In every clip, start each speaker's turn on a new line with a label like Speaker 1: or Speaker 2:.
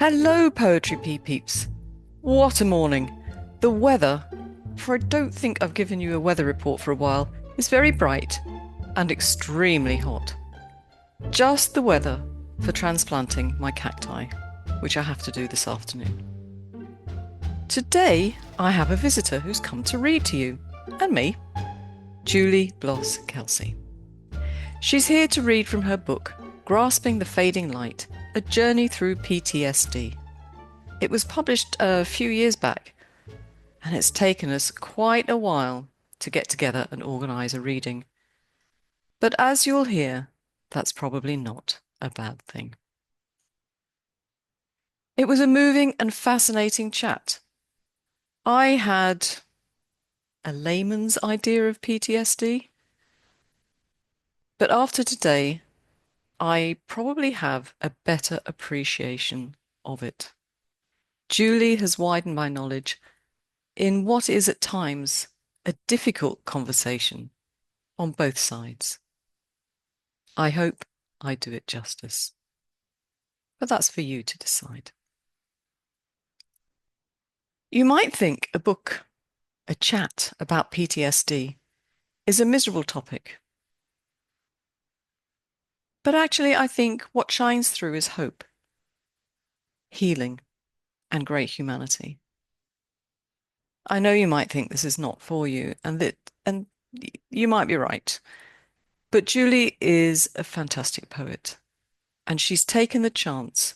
Speaker 1: Hello, Poetry Peeps. What a morning. The weather, for I don't think I've given you a weather report for a while, is very bright and extremely hot. Just the weather for transplanting my cacti, which I have to do this afternoon. Today, I have a visitor who's come to read to you, and me, Julie Bloss Kelsey. She's here to read from her book, Grasping the Fading Light, A Journey Through PTSD. It was published a few years back, and it's taken us quite a while to get together and organise a reading. But as you'll hear, that's probably not a bad thing. It was a moving and fascinating chat. I had a layman's idea of PTSD, but after today, I probably have a better appreciation of it. Julie has widened my knowledge in what is at times a difficult conversation on both sides. I hope I do it justice, but that's for you to decide. You might think a book, a chat about PTSD is a miserable topic. But actually, I think what shines through is hope, healing, and great humanity. I know you might think this is not for you, and you might be right. But Julie is a fantastic poet, and she's taken the chance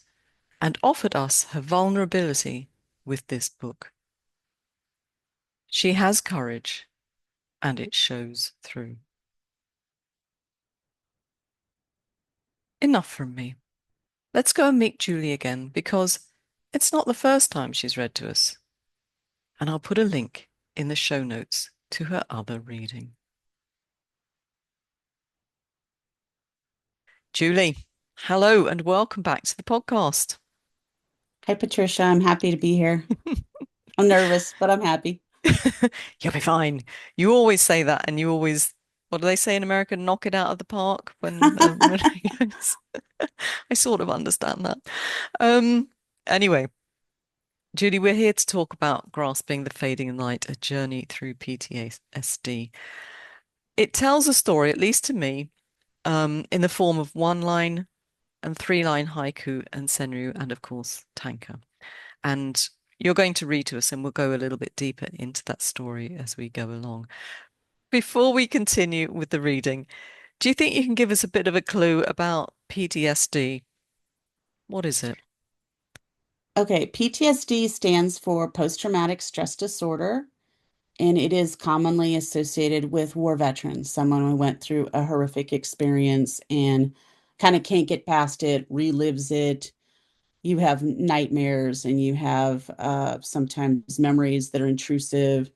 Speaker 1: and offered us her vulnerability with this book. She has courage, and it shows through. Enough from me. Let's go and meet Julie again, because it's not the first time she's read to us. And I'll put a link in the show notes to her other reading. Julie, hello and welcome back to the podcast.
Speaker 2: Hi, Patricia. I'm happy to be here. I'm nervous, but I'm happy.
Speaker 1: You'll be fine. You always say that, and you always, what do they say in America? Knock it out of the park when I sort of understand that. Um, anyway, Julie, we're here to talk about Grasping the Fading Light, A Journey Through PTSD. It tells a story, at least to me, in the form of one-line and three-line haiku and senryu, and of course, tanka. And you're going to read to us, and we'll go a little bit deeper into that story as we go along. Before we continue with the reading, do you think you can give us a bit of a clue about PTSD? What is it?
Speaker 2: Okay, PTSD stands for post-traumatic stress disorder, and it is commonly associated with war veterans, someone who went through a horrific experience and kind of can't get past it, relives it. You have nightmares and you have sometimes memories that are intrusive.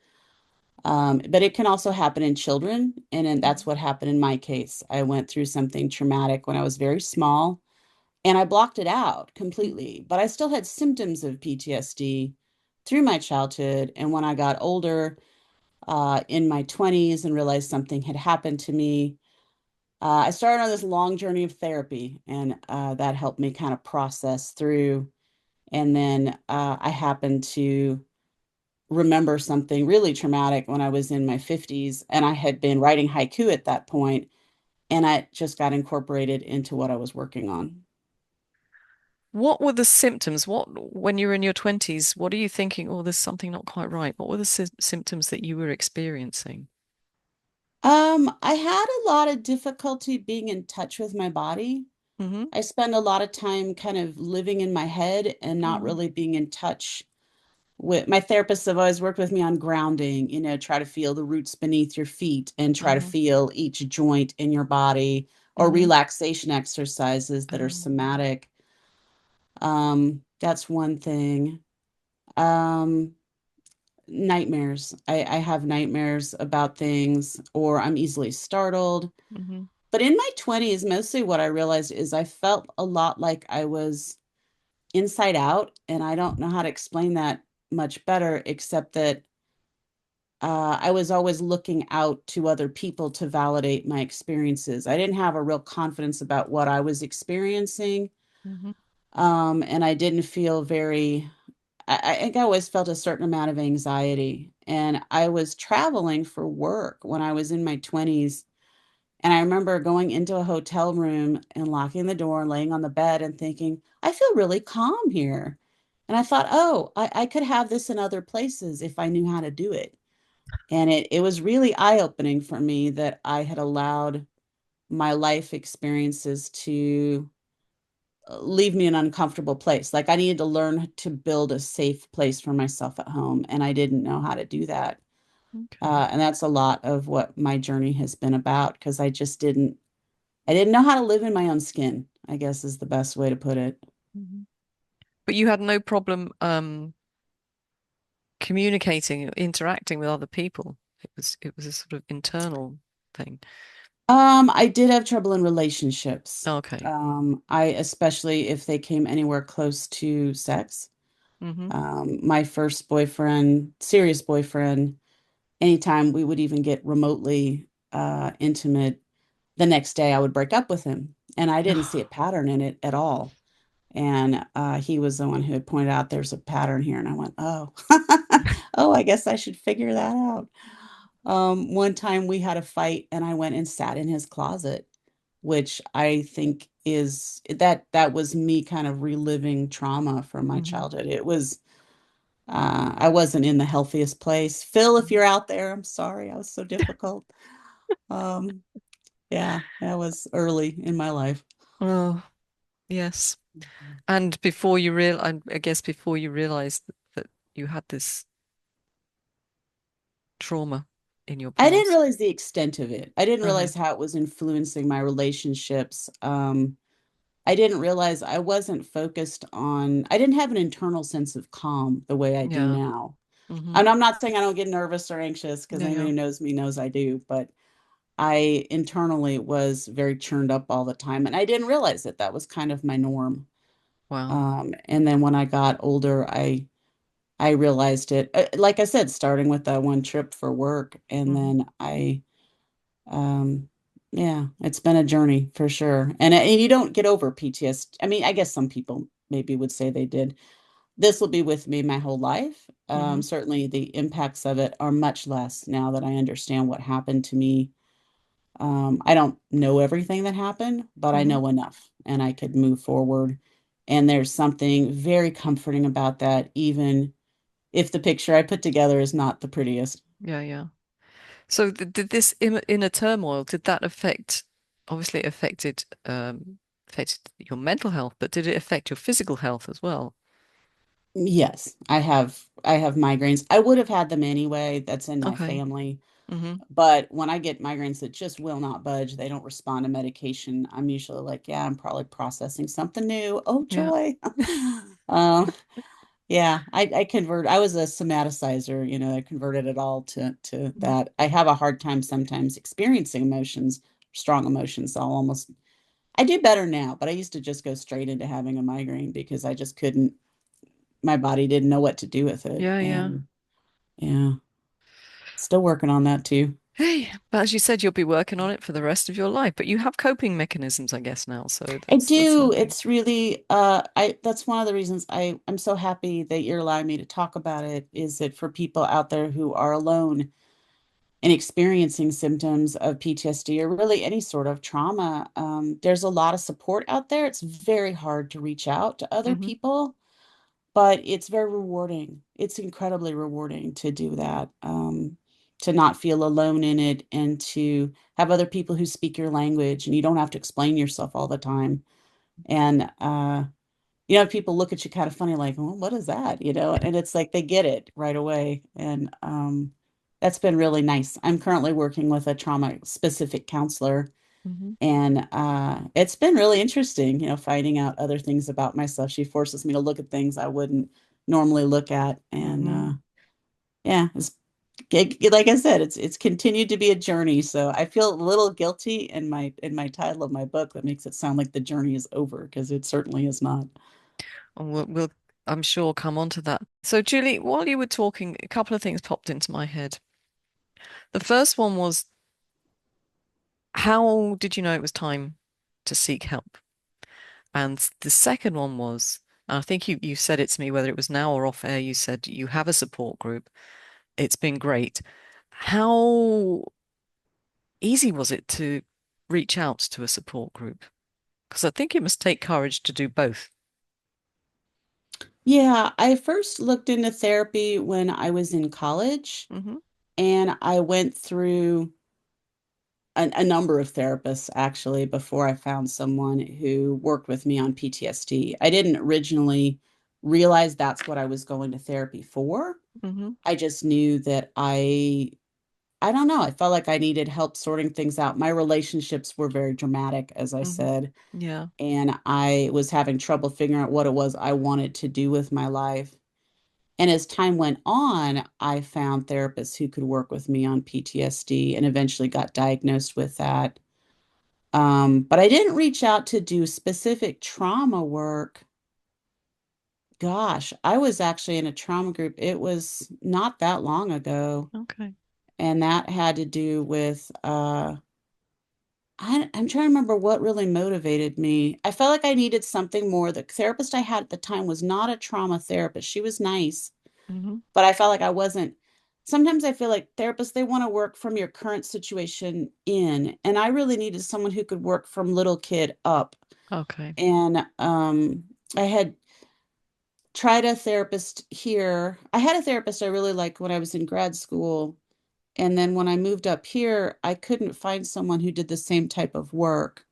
Speaker 2: But it can also happen in children, and then that's what happened in my case. I went through something traumatic when I was very small. And I blocked it out completely, but I still had symptoms of PTSD through my childhood. And when I got older, in my 20s, and realized something had happened to me, I started on this long journey of therapy, and that helped me kind of process through. And then I happened to remember something really traumatic when I was in my 50s, and I had been writing haiku at that point, and I just got incorporated into what I was working on.
Speaker 1: What were the symptoms? When you were in your 20s, what are you thinking? Oh, there's something not quite right. What were the symptoms that you were experiencing?
Speaker 2: I had a lot of difficulty being in touch with my body.
Speaker 1: Hmm.
Speaker 2: I spend a lot of time kind of living in my head and not
Speaker 1: Hmm.
Speaker 2: really being in touch with my therapists have always worked with me on grounding, try to feel the roots beneath your feet and try to
Speaker 1: Hmm.
Speaker 2: feel each joint in your body or
Speaker 1: Hmm.
Speaker 2: relaxation exercises that are
Speaker 1: Um,
Speaker 2: somatic. That's one thing. Um, Nightmares. I have nightmares about things, or I'm easily startled.
Speaker 1: hmm.
Speaker 2: But in my 20s, mostly what I realized is I felt a lot like I was inside out, and I don't know how to explain that much better, except that I was always looking out to other people to validate my experiences. I didn't have a real confidence about what I was experiencing.
Speaker 1: Hmm.
Speaker 2: And I didn't feel very, I think I always felt a certain amount of anxiety. And I was traveling for work when I was in my 20s. And I remember going into a hotel room and locking the door and laying on the bed and thinking, I feel really calm here. And I thought, oh, I could have this in other places if I knew how to do it. And it was really eye-opening for me that I had allowed my life experiences to leave me in an uncomfortable place. Like I needed to learn to build a safe place for myself at home, and I didn't know how to do that.
Speaker 1: Okay.
Speaker 2: And that's a lot of what my journey has been about because I didn't know how to live in my own skin, I guess is the best way to put it.
Speaker 1: Mhm. But you had no problem communicating, interacting with other people. It was a sort of internal thing.
Speaker 2: I did have trouble in relationships.
Speaker 1: Okay.
Speaker 2: I especially if they came anywhere close to sex.
Speaker 1: Hmm.
Speaker 2: My first boyfriend, serious boyfriend, anytime we would even get remotely intimate, the next day I would break up with him. And I didn't see a pattern in it at all. And he was the one who had pointed out there's a pattern here. And I went, oh, oh, I guess I should figure that out. One time we had a fight and I went and sat in his closet, which I think is that was me kind of reliving trauma from my
Speaker 1: Hmm.
Speaker 2: childhood. It was I wasn't in the healthiest place. Phil, if you're out there, I'm sorry I was so difficult. Um, yeah, that was early in my life.
Speaker 1: Oh, yes. And I guess before you realized that you had this trauma in your
Speaker 2: I didn't
Speaker 1: past.
Speaker 2: realize the extent of it. I didn't
Speaker 1: Uh-huh.
Speaker 2: realize how it was influencing my relationships. I didn't realize I wasn't focused on, I didn't have an internal sense of calm the way I do
Speaker 1: Yeah.
Speaker 2: now.
Speaker 1: Hmm.
Speaker 2: And I'm not saying I don't get nervous or anxious because
Speaker 1: Yeah,
Speaker 2: anybody
Speaker 1: yeah.
Speaker 2: who knows me knows I do, but I internally was very churned up all the time. And I didn't realize it. That was kind of my norm.
Speaker 1: Wow.
Speaker 2: And then when I got older, I realized it. Like I said, starting with that one trip for work, and
Speaker 1: Hmm.
Speaker 2: then um, yeah, it's been a journey for sure. And you don't get over PTSD. I mean, I guess some people maybe would say they did. This will be with me my whole life.
Speaker 1: Hmm.
Speaker 2: Certainly, the impacts of it are much less now that I understand what happened to me. I don't know everything that happened, but I
Speaker 1: Hmm.
Speaker 2: know enough and I could move forward. And there's something very comforting about that, even if the picture I put together is not the prettiest.
Speaker 1: Yeah, yeah. So did this inner turmoil, did that obviously it affected your mental health, but did it affect your physical health as well?
Speaker 2: Yes, I have migraines. I would have had them anyway. That's in my
Speaker 1: Okay.
Speaker 2: family.
Speaker 1: Hmm.
Speaker 2: But when I get migraines that just will not budge, they don't respond to medication, I'm usually like, yeah, I'm probably processing something new. Oh,
Speaker 1: Yeah.
Speaker 2: joy. Um, yeah, I convert. I was a somaticizer, I converted it all to
Speaker 1: Mhm.
Speaker 2: that. I have a hard time sometimes experiencing emotions, strong emotions. I do better now, but I used to just go straight into having a migraine because I just couldn't, my body didn't know what to do with it.
Speaker 1: Yeah, yeah.
Speaker 2: And yeah, still working on that too.
Speaker 1: Hey, but as you said, you'll be working on it for the rest of your life, but you have coping mechanisms, I guess, now, so
Speaker 2: I
Speaker 1: that's
Speaker 2: do.
Speaker 1: handy.
Speaker 2: It's really I that's one of the reasons I'm so happy that you're allowing me to talk about it is that for people out there who are alone and experiencing symptoms of PTSD or really any sort of trauma, there's a lot of support out there. It's very hard to reach out to other
Speaker 1: Hmm.
Speaker 2: people, but it's very rewarding. It's incredibly rewarding to do that, to not feel alone in it and to have other people who speak your language and you don't have to explain yourself all the time. And people look at you kind of funny, like, well, what is that? And it's like they get it right away. And that's been really nice. I'm currently working with a trauma specific counselor,
Speaker 1: Hmm.
Speaker 2: and it's been really interesting, finding out other things about myself. She forces me to look at things I wouldn't normally look at. And
Speaker 1: Hmm.
Speaker 2: yeah, like I said, it's continued to be a journey. So I feel a little guilty in my title of my book that makes it sound like the journey is over because it certainly is not.
Speaker 1: And we'll, I'm sure, come on to that. So, Julie, while you were talking, a couple of things popped into my head. The first one was, how did you know it was time to seek help? And the second one was, and I think you said it to me, whether it was now or off air, you said you have a support group. It's been great. How easy was it to reach out to a support group? Because I think it must take courage to do both.
Speaker 2: Yeah, I first looked into therapy when I was in college,
Speaker 1: Hmm.
Speaker 2: and I went through a number of therapists actually before I found someone who worked with me on PTSD. I didn't originally realize that's what I was going to therapy for.
Speaker 1: Hmm.
Speaker 2: I just knew that I don't know, I felt like I needed help sorting things out. My relationships were very dramatic, as I
Speaker 1: Hmm.
Speaker 2: said,
Speaker 1: Yeah.
Speaker 2: and I was having trouble figuring out what it was I wanted to do with my life. And as time went on, I found therapists who could work with me on PTSD and eventually got diagnosed with that. But I didn't reach out to do specific trauma work. Gosh, I was actually in a trauma group. It was not that long ago.
Speaker 1: Okay.
Speaker 2: And that had to do with I'm trying to remember what really motivated me. I felt like I needed something more. The therapist I had at the time was not a trauma therapist. She was nice,
Speaker 1: Hmm.
Speaker 2: but I felt like I wasn't. Sometimes I feel like therapists, they want to work from your current situation in, and I really needed someone who could work from little kid up.
Speaker 1: Okay.
Speaker 2: And I had tried a therapist here. I had a therapist I really liked when I was in grad school, and then when I moved up here, I couldn't find someone who did the same type of work.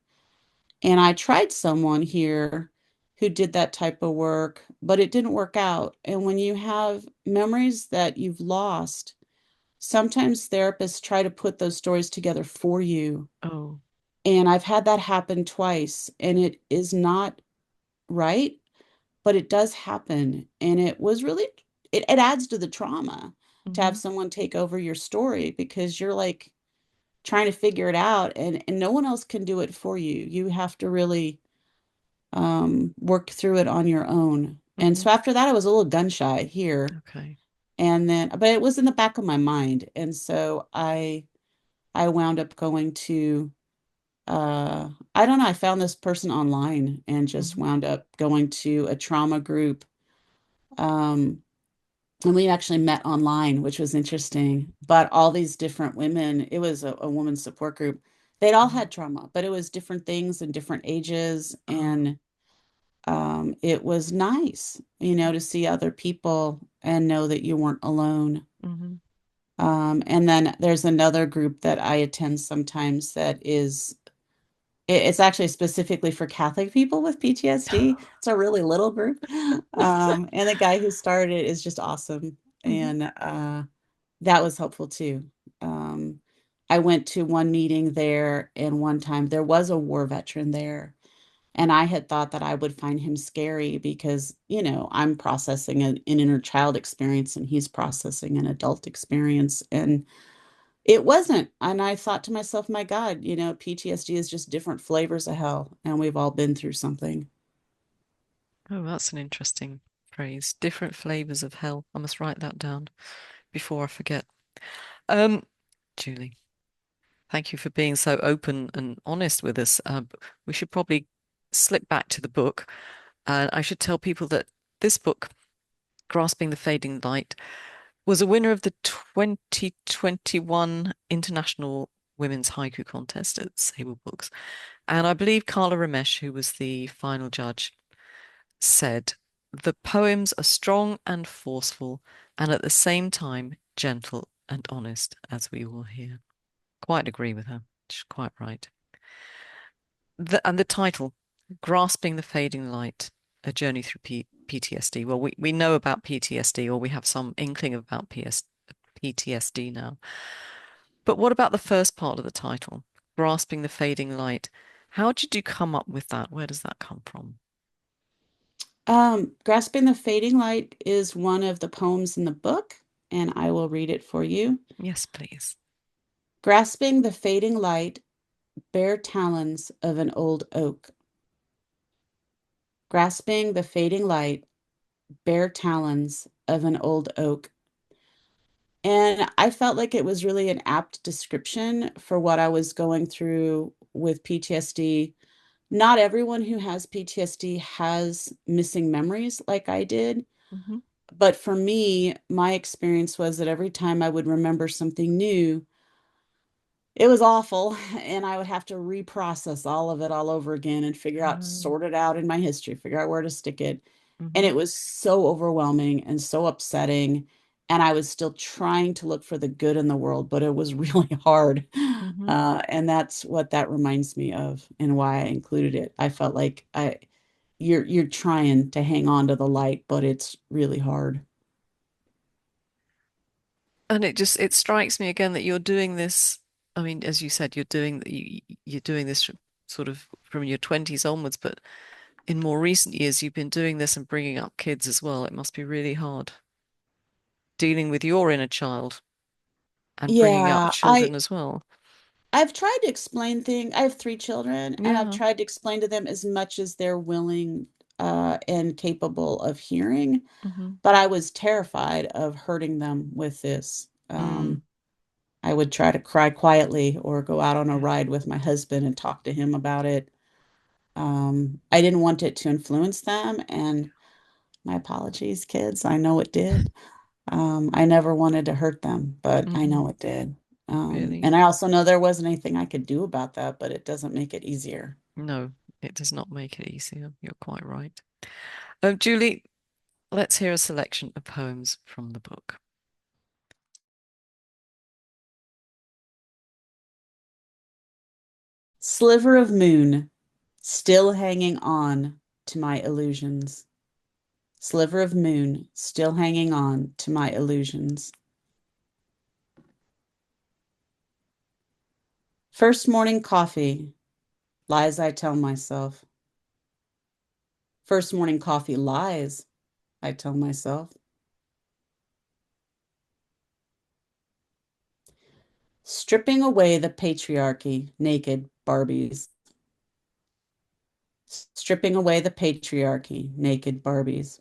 Speaker 2: And I tried someone here who did that type of work, but it didn't work out. And when you have memories that you've lost, sometimes therapists try to put those stories together for you.
Speaker 1: Oh.
Speaker 2: And I've had that happen twice, and it is not right, but it does happen. And it was really, it adds to the trauma to have
Speaker 1: Hmm.
Speaker 2: someone take over your story because you're like trying to figure it out, and no one else can do it for you. You have to really work through it on your own. And
Speaker 1: Hmm.
Speaker 2: so after that, I was a little gun shy here.
Speaker 1: Okay.
Speaker 2: And then, but it was in the back of my mind. And so I wound up going to, I don't know, I found this person online and just
Speaker 1: Hmm.
Speaker 2: wound up going to a trauma group. Um, and we actually met online, which was interesting. But all these different women, it was a women's support group. They'd all
Speaker 1: Hmm.
Speaker 2: had trauma, but it was different things and different ages.
Speaker 1: Oh.
Speaker 2: And it was nice, you know, to see other people and know that you weren't alone.
Speaker 1: Hmm.
Speaker 2: And then there's another group that I attend sometimes that is, it's actually specifically for Catholic people with PTSD. It's a really little group. And the guy who started it is just awesome.
Speaker 1: Hmm.
Speaker 2: And that was helpful too. Um, I went to one meeting there, and one time there was a war veteran there. And I had thought that I would find him scary because, you know, I'm processing an inner child experience and he's processing an adult experience. And it wasn't. And I thought to myself, my God, you know, PTSD is just different flavors of hell. And we've all been through something.
Speaker 1: Oh, that's an interesting phrase. Different flavors of hell. I must write that down before I forget. Um, Julie, thank you for being so open and honest with us. We should probably slip back to the book, and I should tell people that this book, Grasping the Fading Light, was a winner of the 2021 International Women's Haiku Contest at Sable Books. And I believe Carla Ramesh, who was the final judge, said, the poems are strong and forceful, and at the same time gentle and honest, as we will hear. Quite agree with her. She's quite right. And the title, Grasping the Fading Light, A Journey Through PTSD. Well, we know about PTSD, or we have some inkling about PTSD now. But what about the first part of the title, Grasping the Fading Light? How did you come up with that? Where does that come from?
Speaker 2: Grasping the Fading Light is one of the poems in the book, and I will read it for you.
Speaker 1: Yes, please.
Speaker 2: Grasping the fading light, bare talons of an old oak. Grasping the fading light, bare talons of an old oak. And I felt like it was really an apt description for what I was going through with PTSD. Not everyone who has PTSD has missing memories like I did.
Speaker 1: Hmm.
Speaker 2: But for me, my experience was that every time I would remember something new, it was awful. And I would have to reprocess all of it all over again and figure out, sort it out in my history, figure out where to stick it. And
Speaker 1: Hmm.
Speaker 2: it was so overwhelming and so upsetting. And I was still trying to look for the good in the world, but it was really hard.
Speaker 1: Hmm.
Speaker 2: And that's what that reminds me of and why I included it. I felt like you're trying to hang on to the light, but it's really hard.
Speaker 1: And it strikes me again that you're doing this. I mean, as you said, you're doing this sort of from your 20s onwards, but in more recent years, you've been doing this and bringing up kids as well. It must be really hard dealing with your inner child and bringing up
Speaker 2: Yeah,
Speaker 1: children as well.
Speaker 2: I've tried to explain things. I have three children, and I've
Speaker 1: Yeah.
Speaker 2: tried to explain to them as much as they're willing and capable of hearing.
Speaker 1: Hmm.
Speaker 2: But I was terrified of hurting them with this.
Speaker 1: Mm.
Speaker 2: I would try to cry quietly or go out on a
Speaker 1: Yeah.
Speaker 2: ride with my husband and talk to him about it. I didn't want it to influence them, and my apologies, kids. I know it did. I never wanted to hurt them, but I
Speaker 1: Hmm.
Speaker 2: know it did.
Speaker 1: Really?
Speaker 2: And I also know there wasn't anything I could do about that, but it doesn't make it easier.
Speaker 1: No, it does not make it easier. You're quite right. Julie, let's hear a selection of poems from the book.
Speaker 2: Sliver of moon, still hanging on to my illusions. Sliver of moon, still hanging on to my illusions. First morning coffee, lies I tell myself. First morning coffee lies, I tell myself. Stripping away the patriarchy, naked Barbies. Stripping away the patriarchy, naked Barbies.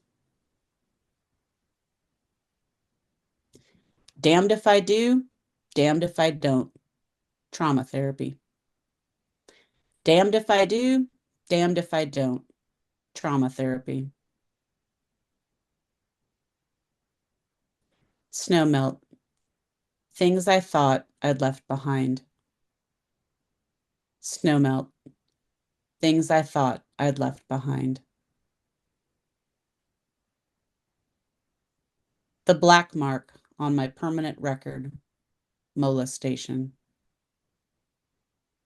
Speaker 2: Damned if I do, damned if I don't. Trauma therapy. Damned if I do, damned if I don't. Trauma therapy. Snow melt. Things I thought I'd left behind. Snow melt. Things I thought I'd left behind. The black mark on my permanent record, molestation.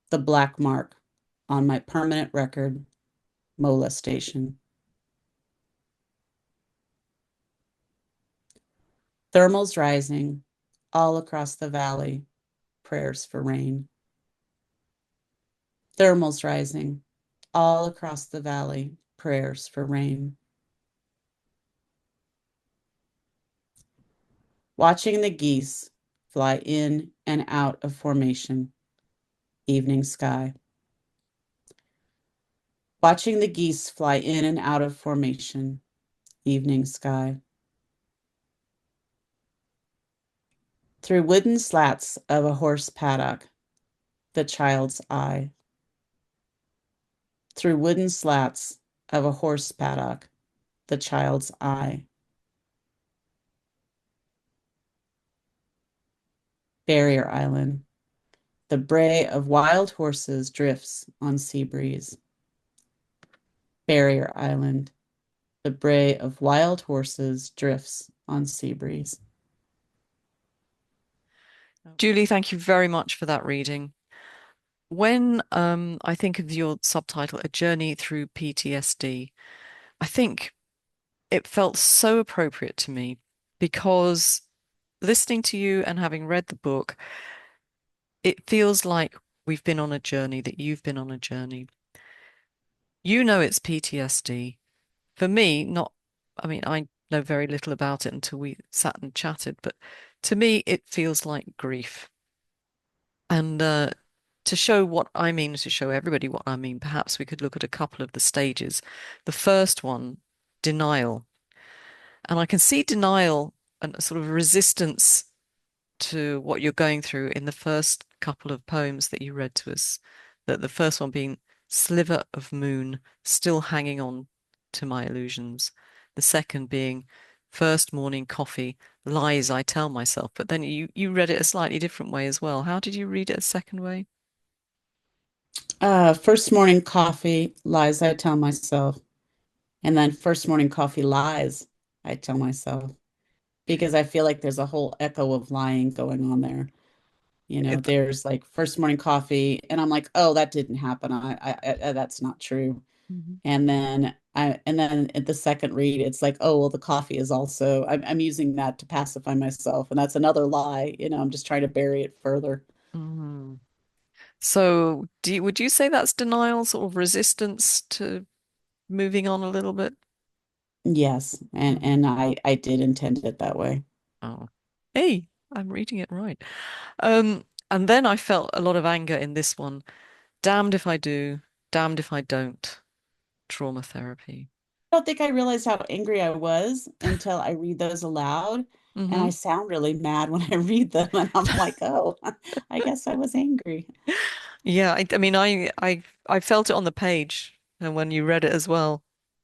Speaker 2: The black mark on my permanent record, molestation. Thermals rising all across the valley, prayers for rain. Thermals rising all across the valley, prayers for rain. Watching the geese fly in and out of formation, evening sky. Watching the geese fly in and out of formation, evening sky. Through wooden slats of a horse paddock, the child's eye. Through wooden slats of a horse paddock, the child's eye. Barrier Island. The bray of wild horses drifts on sea breeze. Barrier Island. The bray of wild horses drifts on sea breeze.
Speaker 1: Julie, thank you very much for that reading. When I think of your subtitle, A Journey Through PTSD, I think it felt so appropriate to me because listening to you and having read the book, it feels like we've been on a journey, that you've been on a journey. You know it's PTSD. For me, not, I mean, I know very little about it until we sat and chatted, but to me, it feels like grief. And to show what I mean, to show everybody what I mean, perhaps we could look at a couple of the stages. The first one, denial. And I can see denial and a sort of resistance to what you're going through in the first couple of poems that you read to us. That the first one being sliver of moon still hanging on to my illusions. The second being first morning coffee, lies I tell myself. But then you read it a slightly different way as well. How did you read it a second way?
Speaker 2: First morning coffee, lies I tell myself. And then first morning coffee lies I tell myself. Because I feel like there's a whole echo of lying going on there.
Speaker 1: It,
Speaker 2: There's like first morning coffee, and I'm like, oh, that didn't happen. That's not true.
Speaker 1: Mhm.
Speaker 2: And then at the second read, it's like, oh, well, the coffee is also, I'm using that to pacify myself. And that's another lie. I'm just trying to bury it further.
Speaker 1: Mhm. So would you say that's denial, sort of resistance to moving on a little bit?
Speaker 2: Yes. And,
Speaker 1: Mhm.
Speaker 2: and I did intend it that way.
Speaker 1: Oh, hey, I'm reading it right. And then I felt a lot of anger in this one. Damned if I do, damned if I don't. Trauma therapy.
Speaker 2: I don't think I realized how angry I was until I read those aloud. And I
Speaker 1: Hmm.
Speaker 2: sound really mad when I read them. And I'm like, oh, I guess I was angry.
Speaker 1: Yeah, I mean, I felt it on the page, and when you read it as well,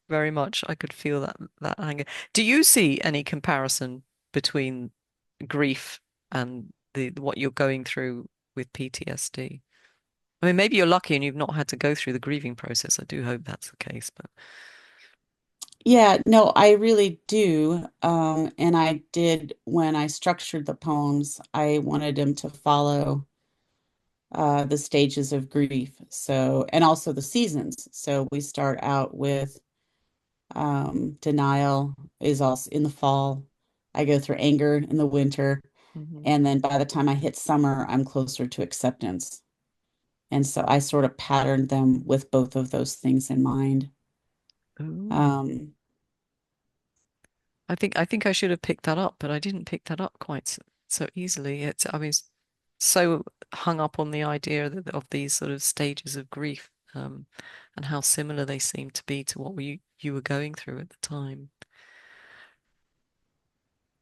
Speaker 1: very much, I could feel that anger. Do you see any comparison between grief and the what you're going through with PTSD? I mean, maybe you're lucky and you've not had to go through the grieving process. I do hope that's the case, but
Speaker 2: Yeah, no, I really do. And I did when I structured the poems, I wanted them to follow the stages of grief. So, and also the seasons. So we start out with denial is also in the fall. I go through anger in the winter.
Speaker 1: hmm.
Speaker 2: And then by the time I hit summer, I'm closer to acceptance. And so I sort of patterned them with both of those things in mind.
Speaker 1: Ooh.
Speaker 2: Um,
Speaker 1: I think I should have picked that up, but I didn't pick that up quite so easily. I was so hung up on the idea of these sort of stages of grief, and how similar they seem to be to what you were going through at the time.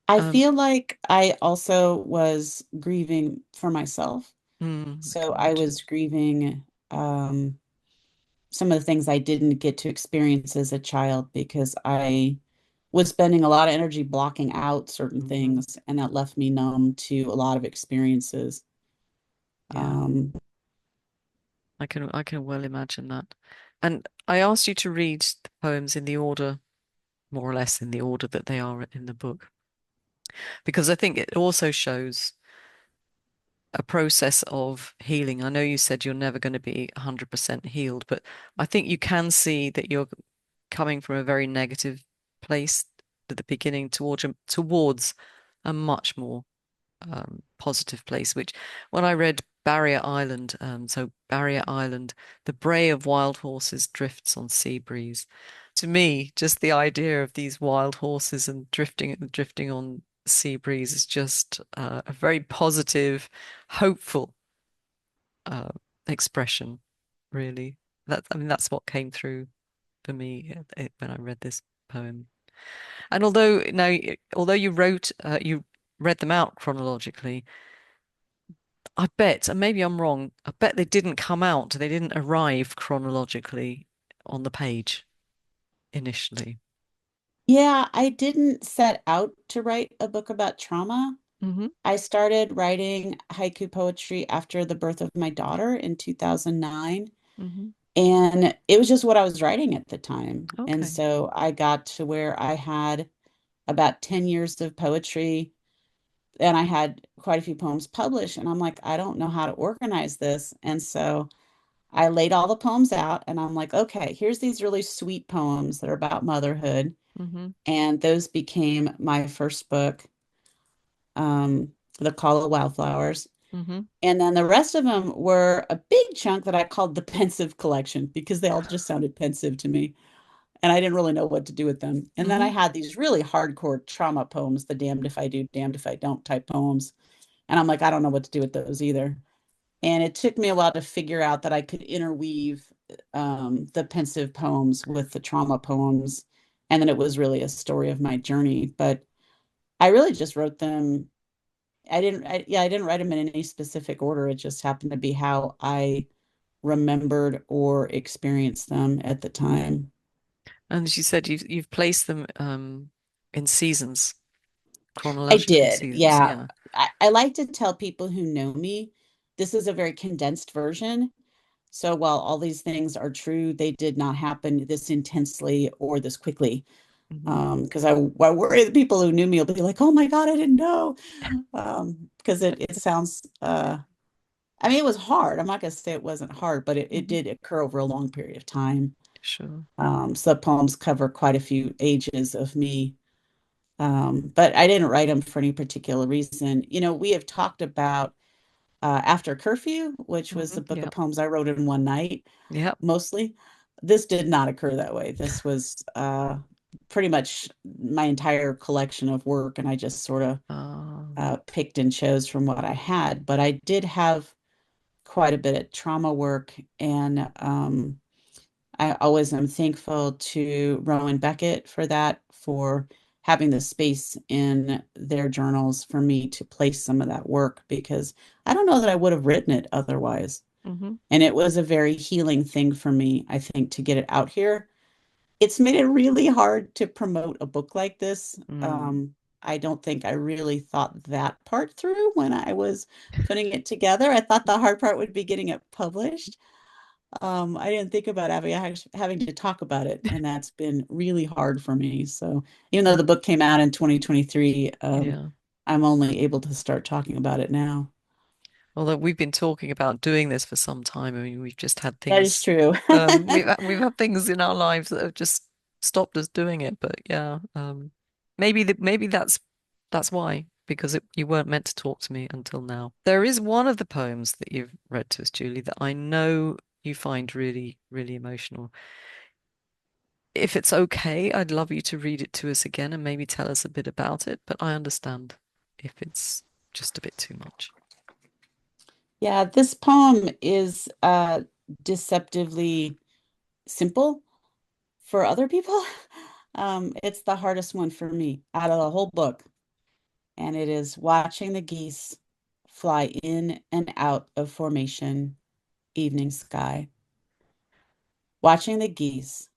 Speaker 2: I
Speaker 1: Um,
Speaker 2: feel like I also was grieving for myself.
Speaker 1: I
Speaker 2: So
Speaker 1: can
Speaker 2: I
Speaker 1: imagine.
Speaker 2: was grieving some of the things I didn't get to experience as a child because I was spending a lot of energy blocking out certain
Speaker 1: Hmm.
Speaker 2: things, and that left me numb to a lot of experiences.
Speaker 1: Yeah,
Speaker 2: Um,
Speaker 1: I can well imagine that. And I asked you to read the poems in the order, more or less in the order that they are in the book, because I think it also shows a process of healing. I know you said you're never going to be 100% healed, but I think you can see that you're coming from a very negative place at the beginning towards a much more positive place, which when I read Barrier Island, so Barrier Island, the bray of wild horses drifts on sea breeze. To me, just the idea of these wild horses and drifting on sea breeze is just a very positive, hopeful uh, expression, really. I mean, that's what came through for me when I read this poem. And although you read them out chronologically, I bet, and maybe I'm wrong, I bet they didn't arrive chronologically on the page initially.
Speaker 2: yeah, I didn't set out to write a book about trauma.
Speaker 1: Hmm.
Speaker 2: I started writing haiku poetry after the birth of my daughter in 2009.
Speaker 1: Hmm.
Speaker 2: And it was just what I was writing at the time. And
Speaker 1: Okay.
Speaker 2: so I got to where I had about 10 years of poetry and I had quite a few poems published. And I'm like, I don't know how to organize this. And so I laid all the poems out and I'm like, okay, here's these really sweet poems that are about motherhood.
Speaker 1: Hmm.
Speaker 2: And those became my first book, The Call of Wildflowers.
Speaker 1: Hmm.
Speaker 2: And then the rest of them were a big chunk that I called the pensive collection because they all just sounded pensive to me. And I didn't really know what to do with them. And then I
Speaker 1: Hmm.
Speaker 2: had these really hardcore trauma poems, the damned if I do, damned if I don't type poems. And I'm like, I don't know what to do with those either. And it took me a while to figure out that I could interweave the pensive poems with the trauma poems. And then it was really a story of my journey. But I really just wrote them. I didn't write them in any specific order. It just happened to be how I remembered or experienced them at the time.
Speaker 1: And as you said, you've placed them in seasons,
Speaker 2: I
Speaker 1: chronological
Speaker 2: did.
Speaker 1: seasons.
Speaker 2: Yeah.
Speaker 1: Yeah.
Speaker 2: I like to tell people who know me, this is a very condensed version. So while all these things are true, they did not happen this intensely or this quickly.
Speaker 1: Hmm.
Speaker 2: Because I worry the people who knew me will be like, oh my God, I didn't know. Because it sounds I mean, it was hard. I'm not gonna say it wasn't hard, but it
Speaker 1: Hmm.
Speaker 2: did occur over a long period of time.
Speaker 1: Sure.
Speaker 2: So the poems cover quite a few ages of me. But I didn't write them for any particular reason. You know, we have talked about After Curfew, which was the book of
Speaker 1: Yeah.
Speaker 2: poems I wrote in one night,
Speaker 1: Yeah.
Speaker 2: mostly. This did not occur that way. This was pretty much my entire collection of work, and I just sort of picked and chose from what I had. But I did have quite a bit of trauma work, and I always am thankful to Rowan Beckett for that, for having the space in their journals for me to place some of that work because I don't know that I would have written it otherwise.
Speaker 1: Hmm.
Speaker 2: And it was a very healing thing for me, I think, to get it out here. It's made it really hard to promote a book like this.
Speaker 1: Mm.
Speaker 2: I don't think I really thought that part through when I was putting it together. I thought the hard part would be getting it published. I didn't think about having to talk about it, and that's been really hard for me. So even though the book came out in 2023,
Speaker 1: Yeah.
Speaker 2: I'm only able to start talking about it now.
Speaker 1: Although we've been talking about doing this for some time. I mean, we've just had
Speaker 2: That is
Speaker 1: things,
Speaker 2: true.
Speaker 1: we've had things in our lives that have just stopped us doing it. But yeah, maybe that's why, because you weren't meant to talk to me until now. There is one of the poems that you've read to us, Julie, that I know you find really, really emotional. If it's okay, I'd love you to read it to us again and maybe tell us a bit about it. But I understand if it's just a bit too much.
Speaker 2: Yeah, this poem is deceptively simple for other people. It's the hardest one for me out of the whole book, and it is watching the geese fly in and out of formation, evening sky. Watching the geese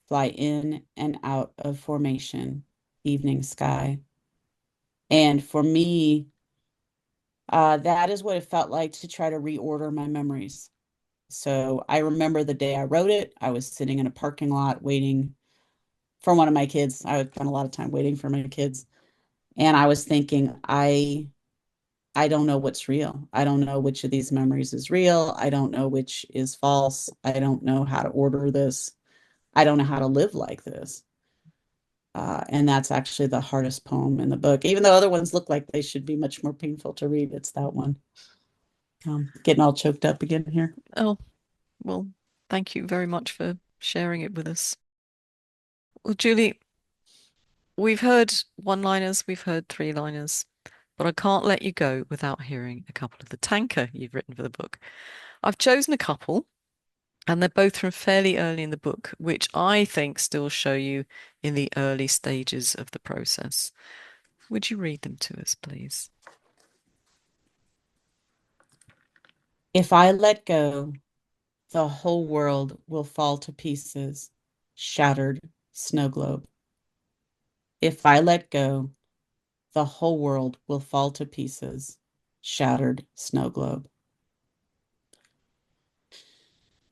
Speaker 2: fly in and out of formation, evening sky. And for me, that is what it felt like to try to reorder my memories. So I remember the day I wrote it. I was sitting in a parking lot waiting for one of my kids. I would spend a lot of time waiting for my kids. And I was thinking, I don't know what's real. I don't know which of these memories is real. I don't know which is false. I don't know how to order this. I don't know how to live like this. And that's actually the hardest poem in the book. Even though other ones look like they should be much more painful to read, it's that one. Getting all choked up again here.
Speaker 1: Oh, well, thank you very much for sharing it with us. Well, Julie, we've heard one-liners, we've heard three-liners, but I can't let you go without hearing a couple of the tanker you've written for the book. I've chosen a couple, and they're both from fairly early in the book, which I think still show you in the early stages of the process. Would you read them to us, please?
Speaker 2: If I let go, the whole world will fall to pieces. Shattered snow globe. If I let go, the whole world will fall to pieces. Shattered snow globe.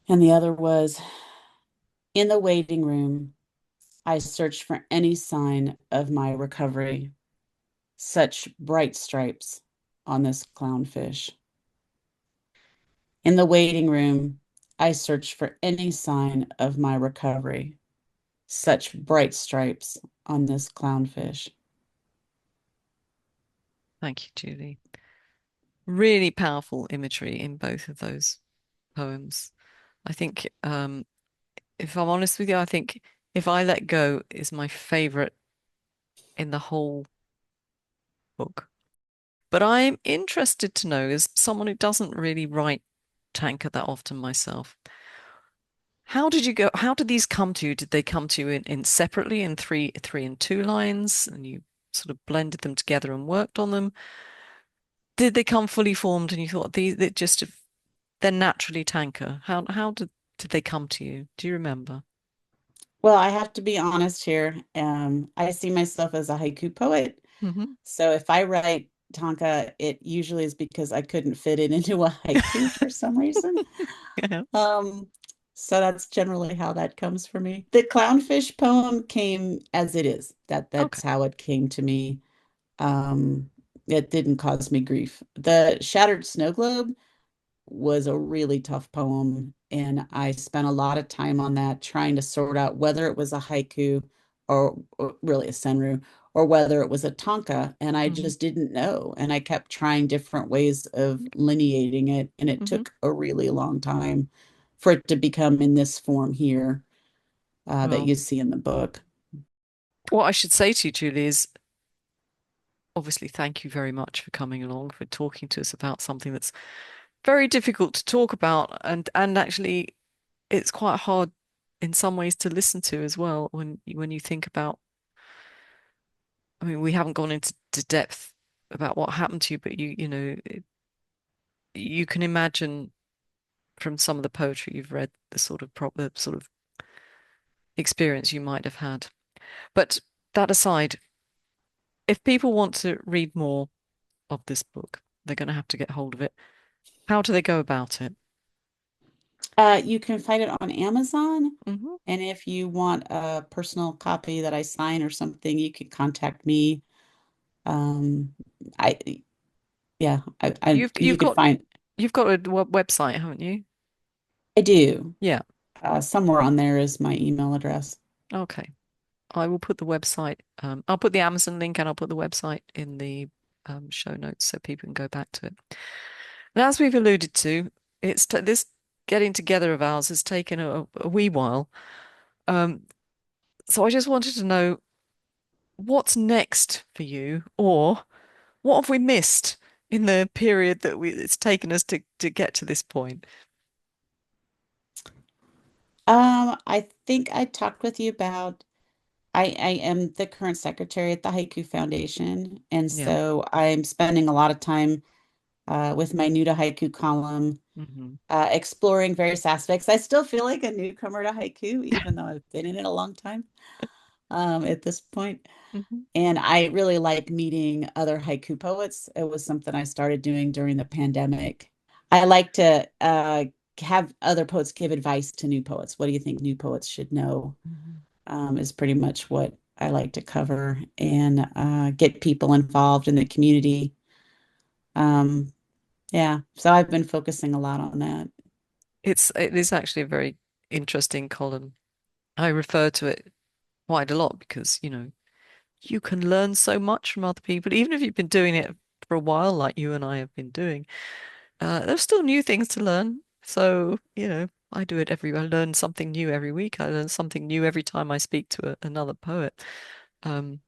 Speaker 2: And the other was in the waiting room. I searched for any sign of my recovery. Such bright stripes on this clownfish. In the waiting room, I searched for any sign of my recovery. Such bright stripes on this clownfish.
Speaker 1: Thank you, Julie. Really powerful imagery in both of those poems. I think, if I'm honest with you, I think If I Let Go is my favorite in the whole book. But I'm interested to know, as someone who doesn't really write tanka that often myself, how did these come to you? Did they come to you in separately in three and two lines, and you sort of blended them together and worked on them? Did they come fully formed and you thought these, it just they're naturally tanker? How did they come to you? Do you remember?
Speaker 2: Well, I have to be honest here. I see myself as a haiku poet.
Speaker 1: Hmm.
Speaker 2: So if I write tanka, it usually is because I couldn't fit it into a haiku for some reason.
Speaker 1: Yeah.
Speaker 2: Um, so that's generally how that comes for me. The clownfish poem came as it is. That's
Speaker 1: Okay.
Speaker 2: how it came to me. Um, it didn't cause me grief. The Shattered Snow Globe was a really tough poem, and I spent a lot of time on that trying to sort out whether it was a haiku or really a senru or whether it was a tanka, and I
Speaker 1: Hmm.
Speaker 2: just didn't know. And I kept trying different ways of lineating it, and it
Speaker 1: Hmm.
Speaker 2: took a really long time for it to become in this form here that
Speaker 1: Well,
Speaker 2: you see in the book.
Speaker 1: what I should say to you, Julie, is obviously thank you very much for coming along, for talking to us about something that's very difficult to talk about, and actually it's quite hard in some ways to listen to as well when you think about. I mean, we haven't gone into to depth about what happened to you, but you can imagine from some of the poetry you've read the the sort of experience you might have had. But that aside, if people want to read more of this book, they're going to have to get hold of it. How do they go about it?
Speaker 2: You can find it on Amazon.
Speaker 1: Hmm.
Speaker 2: And if you want a personal copy that I sign or something, you can contact me. Um, I yeah, you
Speaker 1: You've
Speaker 2: could
Speaker 1: got
Speaker 2: find
Speaker 1: a website, haven't you?
Speaker 2: I do.
Speaker 1: Yeah.
Speaker 2: Somewhere on there is my email address.
Speaker 1: Okay. I will put the website. I'll put the Amazon link and I'll put the website in the show notes so people can go back to it. And as we've alluded to, this getting together of ours has taken a wee while. Um, so I just wanted to know what's next for you, or what have we missed in the period that it's taken us to get to this point?
Speaker 2: I think I talked with you about I am the current secretary at the Haiku Foundation, and
Speaker 1: Yeah.
Speaker 2: so I'm spending a lot of time with my new to haiku column,
Speaker 1: Hmm.
Speaker 2: exploring various aspects. I still feel like a newcomer to haiku, even though I've been in it a long time at this point.
Speaker 1: Hmm.
Speaker 2: And I really like meeting other haiku poets. It was something I started doing during the pandemic. I like to have other poets give advice to new poets. What do you think new poets should know?
Speaker 1: Hmm.
Speaker 2: Is pretty much what I like to cover and get people involved in the community. Um, yeah, so I've been focusing a lot on that.
Speaker 1: It is actually a very interesting column. I refer to it quite a lot because, you can learn so much from other people, even if you've been doing it for a while, like you and I have been doing. There's still new things to learn. So, I learn something new every week. I learn something new every time I speak to another poet. Um,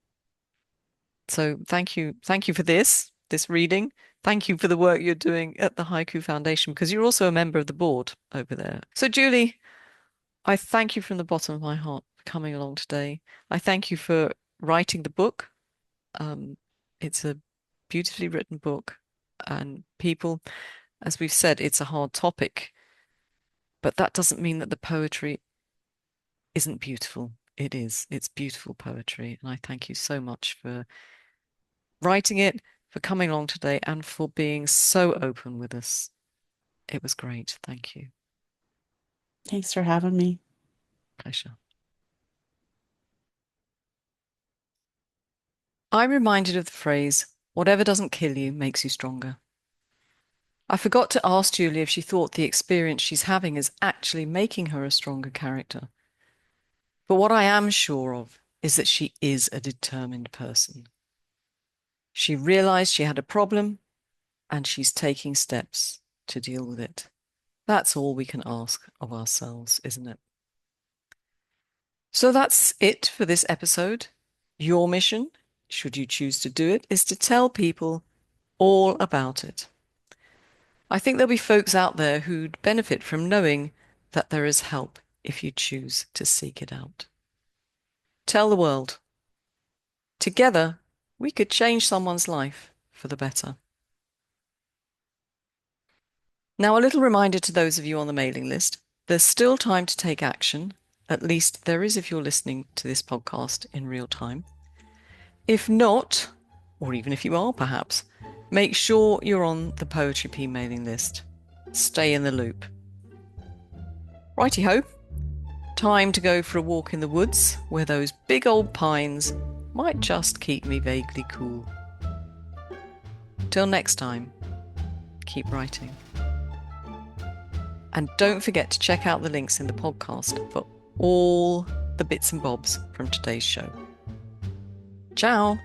Speaker 1: so thank you for this reading. Thank you for the work you're doing at the Haiku Foundation because you're also a member of the board over there. So, Julie, I thank you from the bottom of my heart for coming along today. I thank you for writing the book. Um, it's a beautifully written book, and people, as we've said, it's a hard topic, but that doesn't mean that the poetry isn't beautiful. It is. It's beautiful poetry, and I thank you so much for writing it, for coming along today, and for being so open with us. It was great. Thank you.
Speaker 2: Thanks for having me.
Speaker 1: Pleasure. I'm reminded of the phrase, whatever doesn't kill you makes you stronger. I forgot to ask Julie if she thought the experience she's having is actually making her a stronger character. But what I am sure of is that she is a determined person. She realized she had a problem and she's taking steps to deal with it. That's all we can ask of ourselves, isn't it? So that's it for this episode. Your mission, should you choose to do it, is to tell people all about it. I think there'll be folks out there who'd benefit from knowing that there is help if you choose to seek it out. Tell the world. Together, we could change someone's life for the better. Now, a little reminder to those of you on the mailing list, there's still time to take action. At least there is if you're listening to this podcast in real time. If not, or even if you are perhaps, make sure you're on the Poetry P mailing list. Stay in the loop. Righty-ho, time to go for a walk in the woods where those big old pines might just keep me vaguely cool. Till next time, keep writing. And don't forget to check out the links in the podcast for all the bits and bobs from today's show. Ciao!